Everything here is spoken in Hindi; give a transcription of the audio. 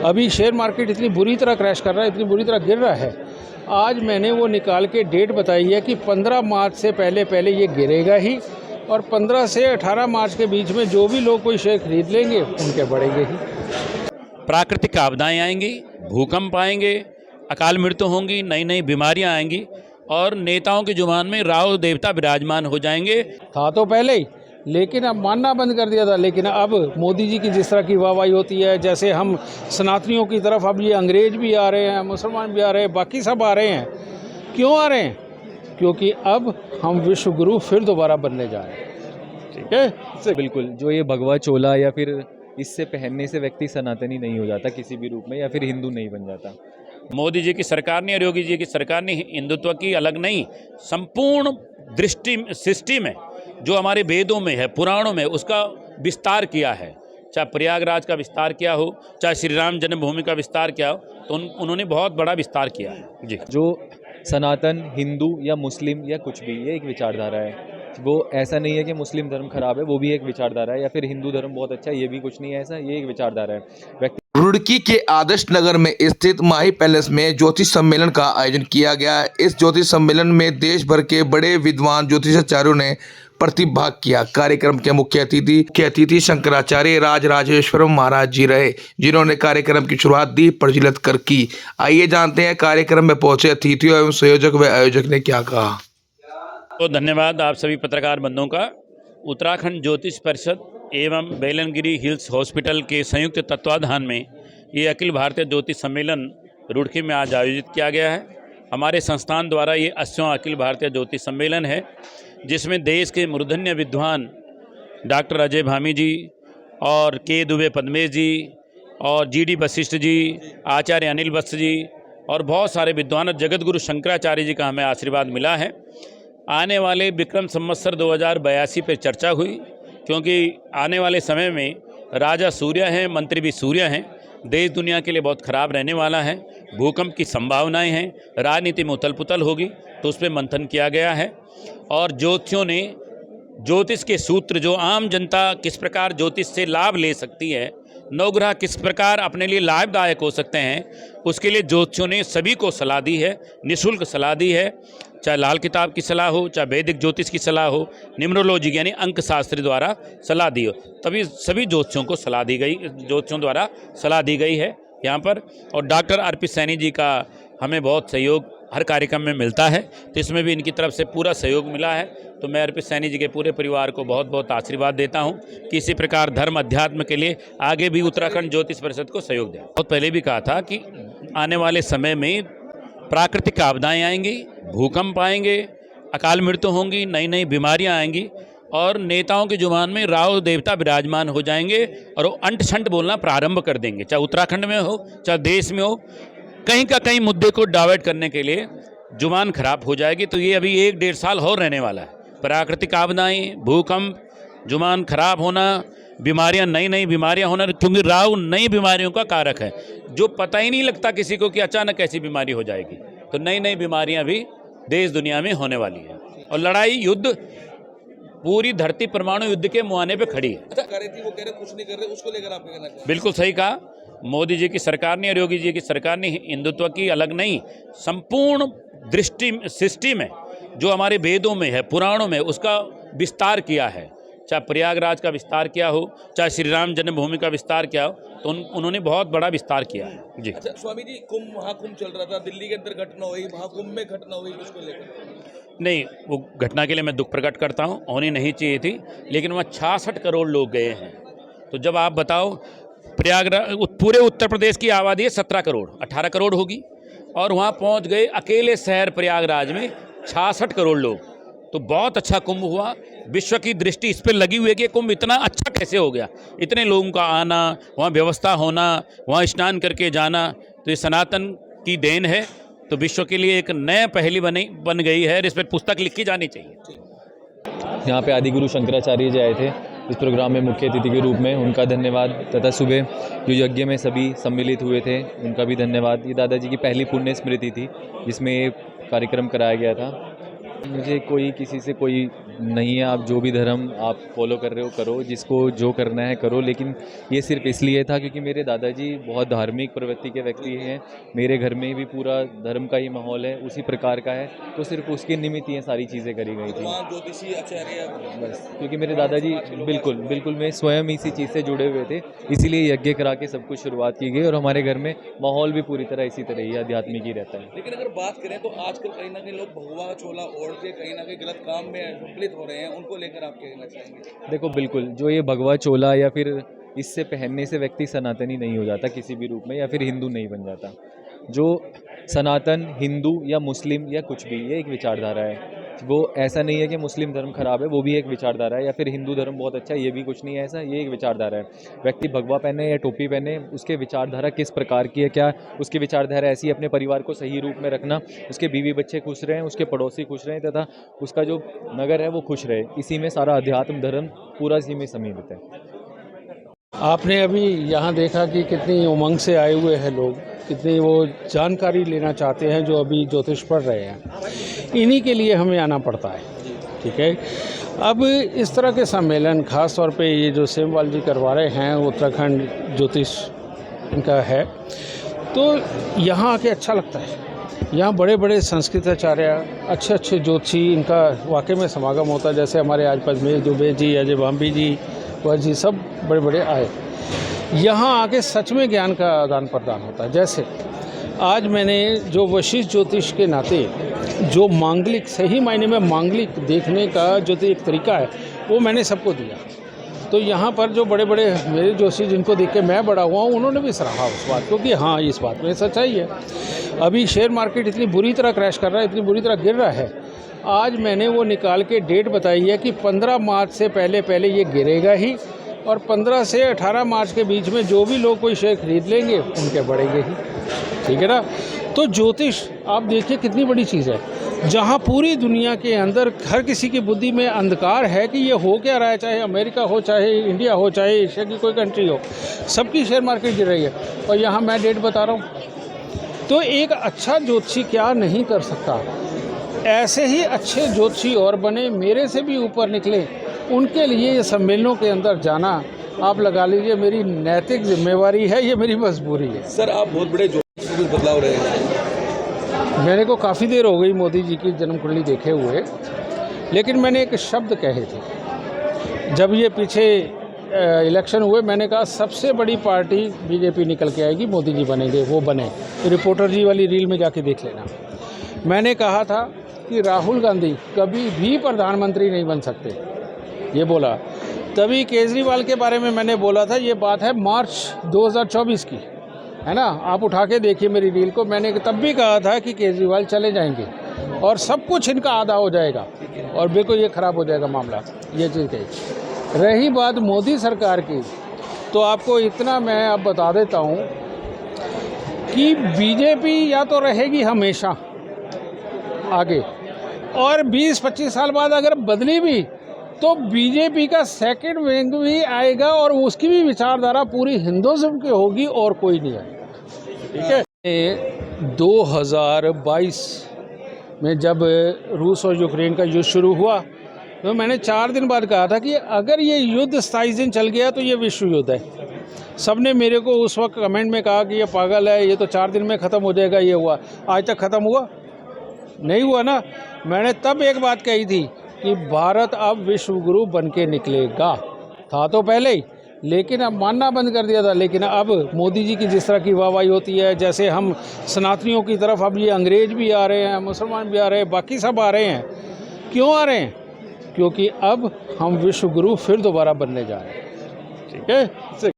अभी शेयर मार्केट इतनी बुरी तरह क्रैश कर रहा है, इतनी बुरी तरह गिर रहा है। आज मैंने वो निकाल के डेट बताई है कि 15 मार्च से पहले ये गिरेगा ही, और 15 से 18 मार्च के बीच में जो भी लोग कोई शेयर खरीद लेंगे उनके बढ़ेंगे ही। प्राकृतिक आपदाएं आएंगी, भूकंप आएंगे, अकाल मृत्यु होंगी, नई नई बीमारियां आएंगी और नेताओं की जुबान में राव देवता विराजमान हो जाएंगे। था तो पहले ही, लेकिन अब मानना बंद कर दिया था। लेकिन अब मोदी जी की जिस तरह की वाहवाही होती है, जैसे हम सनातनियों की तरफ अब ये अंग्रेज भी आ रहे हैं, मुसलमान भी आ रहे हैं, बाकी सब आ रहे हैं। क्यों आ रहे हैं? क्योंकि अब हम विश्व गुरु फिर दोबारा बनने जा रहे हैं। ठीक है, बिल्कुल। जो ये भगवा चोला या फिर इससे पहनने से व्यक्ति सनातनी नहीं हो जाता किसी भी रूप में, या फिर हिंदू नहीं बन जाता। मोदी जी की सरकार ने और योगी जी की सरकार ने हिंदुत्व की अलग नहीं, संपूर्ण दृष्टि सृष्टि में जो हमारे वेदों में है, पुराणों में, उसका विस्तार किया है। चाहे प्रयागराज का विस्तार किया हो, चाहे श्री राम जन्मभूमि का विस्तार किया हो, तो उन्होंने बहुत बड़ा विस्तार किया है जी। जो सनातन हिंदू या मुस्लिम या कुछ भी, ये एक विचारधारा है। वो ऐसा नहीं है कि मुस्लिम धर्म खराब है, वो भी एक विचारधारा है, या फिर हिंदू धर्म बहुत अच्छा है, ये भी कुछ नहीं है ऐसा, ये एक विचारधारा है। रुड़की के आदर्श नगर में स्थित माही पैलेस में ज्योतिष सम्मेलन का आयोजन किया गया। इस ज्योतिष सम्मेलन में देश भर के बड़े विद्वान ज्योतिषाचार्यों ने प्रतिभाग किया। कार्यक्रम के मुख्य अतिथि शंकराचार्य राजराजेश्वरम महाराज जी रहे, जिन्होंने कार्यक्रम की शुरुआत दीप प्रज्वलित कर की। आइए जानते हैं कार्यक्रम में पहुंचे अतिथियों एवं संयोजक व आयोजक ने क्या कहा। तो धन्यवाद आप सभी पत्रकार बंधुओं का। उत्तराखंड ज्योतिष परिषद एवं बेलनगिरी हिल्स हॉस्पिटल के संयुक्त तत्वाधान में ये अखिल भारतीय ज्योतिष सम्मेलन रुड़की में आज आयोजित किया गया है। हमारे संस्थान द्वारा ये 80वां अखिल भारतीय ज्योतिष सम्मेलन है, जिसमें देश के मूर्धन्य विद्वान डॉक्टर अजय भामी जी और के दुबे पद्मेश जी और GD वशिष्ठ जी, आचार्य अनिल वत्स जी और बहुत सारे विद्वान, जगत गुरु शंकराचार्य जी का हमें आशीर्वाद मिला है। आने वाले विक्रम संवत्सर 2082 पर चर्चा हुई, क्योंकि आने वाले समय में राजा सूर्य हैं, मंत्री भी सूर्य हैं, देश दुनिया के लिए बहुत खराब रहने वाला है, भूकंप की संभावनाएं हैं, राजनीति में उथल पुथल होगी, तो उस पर मंथन किया गया है। और ज्योतिषियों ने ज्योतिष के सूत्र, जो आम जनता किस प्रकार ज्योतिष से लाभ ले सकती है, नवग्रह किस प्रकार अपने लिए लाभदायक हो सकते हैं, उसके लिए ज्योतिषियों ने सभी को सलाह दी है, निःशुल्क सलाह दी है। चाहे लाल किताब की सलाह हो, चाहे वैदिक ज्योतिष की सलाह हो, न्यूमरोलॉजी यानी अंक शास्त्री द्वारा सलाह दी हो, तभी सभी ज्योतिषियों को सलाह दी गई, ज्योतिषियों द्वारा सलाह दी गई है यहाँ पर। और डॉक्टर अर्पित सैनी जी का हमें बहुत सहयोग हर कार्यक्रम में मिलता है, तो इसमें भी इनकी तरफ से पूरा सहयोग मिला है। तो मैं अर्पित सैनी जी के पूरे परिवार को बहुत बहुत आशीर्वाद देता हूं कि इसी प्रकार धर्म अध्यात्म के लिए आगे भी उत्तराखंड ज्योतिष परिषद को सहयोग दें। बहुत पहले भी कहा था कि आने वाले समय में प्राकृतिक आपदाएं आएंगी, भूकंप आएंगे, अकाल मृत्यु होंगी, नई नई बीमारियां आएंगी और नेताओं की जुबान में राव देवता विराजमान हो जाएंगे और वो अंट शंट बोलना प्रारंभ कर देंगे। चाहे उत्तराखंड में हो, चाहे देश में हो, कहीं का कहीं मुद्दे को डाइवर्ट करने के लिए जुबान खराब हो जाएगी। तो ये अभी 1-1.5 साल और रहने वाला है। प्राकृतिक आपदाएं, भूकंप, जुबान खराब होना, बीमारियां, नई नई बीमारियां होना, क्योंकि राहु नई बीमारियों का कारक है, जो पता ही नहीं लगता किसी को कि अचानक ऐसी बीमारी हो जाएगी। तो नई नई बीमारियां भी देश दुनिया में होने वाली है और लड़ाई, युद्ध, पूरी धरती परमाणु युद्ध के मुहाने पे खड़ी है। अच्छा, कर रही थी वो, कह रहे कुछ नहीं कर रहे, उसको लेकर आप क्या कहना चाहते? बिल्कुल सही कहा। मोदी जी की सरकार ने और योगी जी की सरकार ने हिंदुत्व की अलग नहीं, संपूर्ण दृष्टि सृष्टि में जो हमारे वेदों में है, पुराणों में, उसका विस्तार किया है। चाहे प्रयागराज का विस्तार किया हो, चाहे श्री राम जन्मभूमि का विस्तार किया हो, तो उन्होंने बहुत बड़ा विस्तार किया है जी। अच्छा स्वामी जी, कुंभ महाकुंभ चल रहा था, दिल्ली के अंदर घटना हुई, महाकुंभ में घटना हुई, उसको लेकर? नहीं, वो घटना के लिए मैं दुख प्रकट करता हूँ, होनी नहीं चाहिए थी, लेकिन वहाँ 66 करोड़ लोग गए हैं। तो जब आप बताओ, प्रयागराज, पूरे उत्तर प्रदेश की आबादी है 17 करोड़, 18 करोड़ होगी, और वहाँ पहुँच गए अकेले शहर प्रयागराज में 66 करोड़ लोग। तो बहुत अच्छा कुंभ हुआ। विश्व की दृष्टि इस पर लगी हुई है कि कुंभ इतना अच्छा कैसे हो गया, इतने लोगों का आना, वहाँ व्यवस्था होना, वहाँ स्नान करके जाना, तो ये सनातन की देन है। तो विश्व के लिए एक नया पहली बन गई है, इस पर पुस्तक लिखी जानी चाहिए। यहाँ पे आदि गुरु शंकराचार्य जी आए थे इस प्रोग्राम में मुख्य अतिथि के रूप में, उनका धन्यवाद। तथा सुबह जो यज्ञ में सभी सम्मिलित हुए थे, उनका भी धन्यवाद। ये दादाजी की पहली पुण्य स्मृति थी जिसमें कार्यक्रम कराया गया था। मुझे कोई किसी से कोई नहीं है, आप जो भी धर्म आप फॉलो कर रहे हो करो, जिसको जो करना है करो, लेकिन ये सिर्फ इसलिए था क्योंकि मेरे दादाजी बहुत धार्मिक प्रवृत्ति के व्यक्ति हैं, मेरे घर में भी पूरा धर्म का ही माहौल है, उसी प्रकार का है, तो सिर्फ उसके निमित्त ये सारी चीज़ें करी गई थी। वहाँ ज्योतिषी आचार्य बस क्योंकि मेरे दादाजी बिल्कुल मैं स्वयं इसी चीज़ से जुड़े हुए थे, इसीलिए यज्ञ करा के सब कुछ शुरुआत की गई और हमारे घर में माहौल भी पूरी तरह इसी तरह ही आध्यात्मिक ही रहता है। लेकिन अगर बात करें तो आजकल कहीं ना कहीं लोग भगवा चोला ओढ़ के कहीं ना कहीं गलत काम में सम्मिलित हो रहे हैं, उनको लेकर आप क्या कहना चाहेंगे? देखो बिल्कुल, जो ये भगवा चोला या फिर इससे पहनने से व्यक्ति सनातनी नहीं हो जाता किसी भी रूप में, या फिर हिंदू नहीं बन जाता। जो सनातन हिंदू या मुस्लिम या कुछ भी, ये एक विचारधारा है। वो ऐसा नहीं है कि मुस्लिम धर्म खराब है, वो भी एक विचारधारा है, या फिर हिंदू धर्म बहुत अच्छा है, ये भी कुछ नहीं है ऐसा, ये एक विचारधारा है। व्यक्ति भगवा पहने या टोपी पहने, उसके विचारधारा किस प्रकार की है, क्या उसकी विचारधारा ऐसी, अपने परिवार को सही रूप में रखना, उसके बीवी बच्चे खुश रहें, उसके पड़ोसी खुश रहें तथा उसका जो नगर है वो खुश रहे, इसी में सारा अध्यात्म धर्म पूरा इसी में सम्मिलित है। आपने अभी यहाँ देखा कि कितनी उमंग से आए हुए हैं लोग, कितनी वो जानकारी लेना चाहते हैं जो अभी ज्योतिष पढ़ रहे हैं, इन्हीं के लिए हमें आना पड़ता है। ठीक है, अब इस तरह के सम्मेलन खास तौर पे ये जो सेमवाल जी करवा रहे हैं, उत्तराखंड ज्योतिष इनका है, तो यहाँ आके अच्छा लगता है। यहाँ बड़े बड़े संस्कृताचार्य, अच्छे अच्छे ज्योतिषी, इनका वाकई में समागम होता है। जैसे हमारे आज पद्मेश दुबे जी, अजय भांबी जी, वह जी सब बड़े बड़े आए। यहाँ आके सच में ज्ञान का आदान प्रदान होता है। जैसे आज मैंने जो वशिष्ठ ज्योतिष के नाते जो मांगलिक, सही मायने में मांगलिक देखने का जो एक तरीका है, वो मैंने सबको दिया। तो यहाँ पर जो बड़े बड़े मेरे जोशी जिनको देख के मैं बड़ा हुआ हूँ, उन्होंने भी सराहा उस बात को कि हाँ, इस बात में सच्चाई है। अभी शेयर मार्केट इतनी बुरी तरह क्रैश कर रहा है, इतनी बुरी तरह गिर रहा है, आज मैंने वो निकाल के डेट बताई है कि 15 मार्च से पहले ये गिरेगा ही, और 15 से 18 मार्च के बीच में जो भी लोग कोई शेयर खरीद लेंगे उनके बढ़ेंगे ही। ठीक है ना? तो ज्योतिष आप देखिए कितनी बड़ी चीज़ है, जहाँ पूरी दुनिया के अंदर हर किसी की बुद्धि में अंधकार है कि ये हो क्या रहा है, चाहे अमेरिका हो, चाहे इंडिया हो, चाहे एशिया की कोई कंट्री हो, सबकी शेयर मार्केट गिर रही है, और यहाँ मैं डेट बता रहा हूँ। तो एक अच्छा ज्योतिषी क्या नहीं कर सकता, ऐसे ही अच्छे ज्योतिषी और बने, मेरे से भी ऊपर निकले, उनके लिए ये सम्मेलनों के अंदर जाना, आप लगा लीजिए, मेरी नैतिक जिम्मेवारी है, ये मेरी मजबूरी है। सर, आप बहुत बड़े ज्योतिष में कुछ बदलाव रहे हैं। मेरे को काफ़ी देर हो गई मोदी जी की जन्म कुंडली देखे हुए, लेकिन मैंने एक शब्द कहे थे जब ये पीछे इलेक्शन हुए, मैंने कहा सबसे बड़ी पार्टी बीजेपी निकल के आएगी, मोदी जी बनेंगे, वो बने। रिपोर्टर जी वाली रील में जाके देख लेना। मैंने कहा था कि राहुल गांधी कभी भी प्रधानमंत्री नहीं बन सकते, ये बोला। तभी केजरीवाल के बारे में मैंने बोला था, ये बात है मार्च 2024 की, है ना? आप उठा के देखिए मेरी रील को। मैंने तब भी कहा था कि केजरीवाल चले जाएंगे और सब कुछ इनका आधा हो जाएगा और बिल्कुल ये ख़राब हो जाएगा मामला, ये चीज़ कही। रही बात मोदी सरकार की, तो आपको इतना मैं अब बता देता हूँ कि बीजेपी या तो रहेगी हमेशा आगे, और 20-25 साल बाद अगर बदली भी तो बीजेपी का सेकंड विंग भी आएगा और उसकी भी विचारधारा पूरी हिंदुइज्म की होगी और कोई नहीं है। ठीक है, 2022 में जब रूस और यूक्रेन का युद्ध शुरू हुआ, तो मैंने 4 दिन बाद कहा था कि अगर ये युद्ध 27 दिन चल गया तो ये विश्व युद्ध है। सबने मेरे को उस वक्त कमेंट में कहा कि ये पागल है, ये तो 4 दिन में ख़त्म हो जाएगा। ये हुआ, आज तक ख़त्म हुआ नहीं हुआ ना। मैंने तब एक बात कही थी कि भारत अब विश्व गुरु बन के निकलेगा, था तो पहले ही, लेकिन अब मानना बंद कर दिया था। लेकिन अब मोदी जी की जिस तरह की वाहवाही होती है, जैसे हम सनातनियों की तरफ अब ये अंग्रेज भी आ रहे हैं, मुसलमान भी आ रहे हैं, बाकी सब आ रहे हैं। क्यों आ रहे हैं? क्योंकि अब हम विश्व गुरु फिर दोबारा बनने जा रहे हैं। ठीक है।